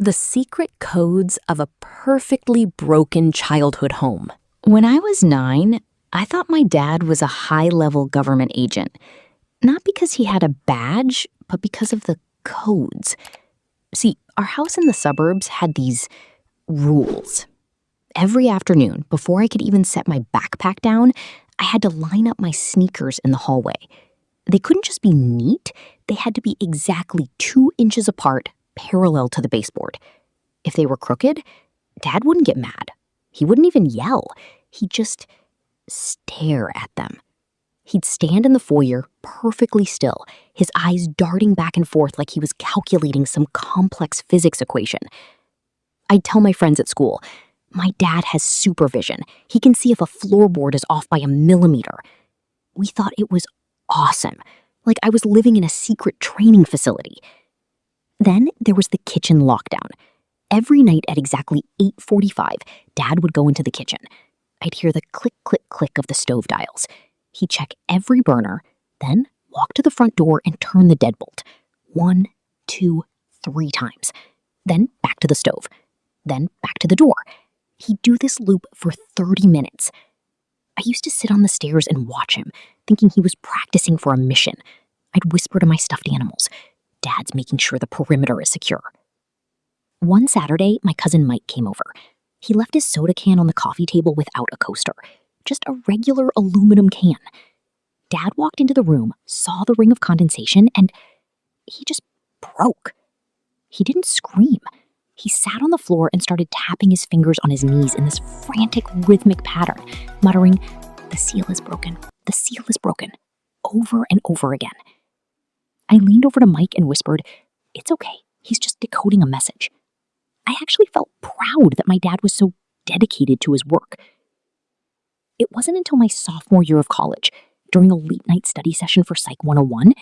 The secret codes of a perfectly broken childhood home. When I was 9, I thought my dad was a high-level government agent. Not because he had a badge, but because of the codes. See, our house in the suburbs had these rules. Every afternoon, before I could even set my backpack down, I had to line up my sneakers in the hallway. They couldn't just be neat, they had to be exactly 2 inches apart, parallel to the baseboard. If they were crooked, Dad wouldn't get mad. He wouldn't even yell. He'd just stare at them. He'd stand in the foyer, perfectly still, his eyes darting back and forth like he was calculating some complex physics equation. I'd tell my friends at school, my dad has supervision. He can see if a floorboard is off by a millimeter. We thought it was awesome, like I was living in a secret training facility. Then there was the kitchen lockdown. Every night at exactly 8:45, Dad would go into the kitchen. I'd hear the click, click, click of the stove dials. He'd check every burner, then walk to the front door and turn the deadbolt. 1, 2, 3 times. Then back to the stove. Then back to the door. He'd do this loop for 30 minutes. I used to sit on the stairs and watch him, thinking he was practicing for a mission. I'd whisper to my stuffed animals, Dad's making sure the perimeter is secure. One Saturday, my cousin Mike came over. He left his soda can on the coffee table without a coaster, just a regular aluminum can. Dad walked into the room, saw the ring of condensation, and he just broke. He didn't scream. He sat on the floor and started tapping his fingers on his knees in this frantic, rhythmic pattern, muttering, "The seal is broken. The seal is broken," over and over again. I leaned over to Mike and whispered, "It's okay. He's just decoding a message." I actually felt proud that my dad was so dedicated to his work. It wasn't until my sophomore year of college, during a late-night study session for Psych 101,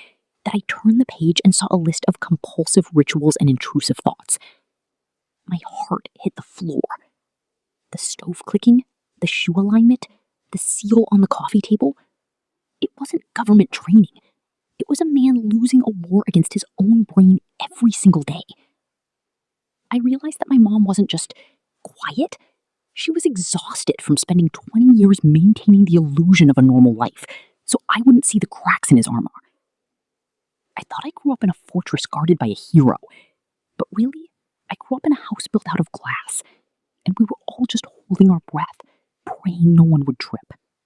that I turned the page and saw a list of compulsive rituals and intrusive thoughts. My heart hit the floor. The stove clicking, the shoe alignment, the seal on the coffee table. It wasn't government training. It was a man losing a war against his own brain every single day. I realized that my mom wasn't just quiet. She was exhausted from spending 20 years maintaining the illusion of a normal life, so I wouldn't see the cracks in his armor. I thought I grew up in a fortress guarded by a hero, but really, I grew up in a house built out of glass, and we were all just holding our breath, praying no one would trip.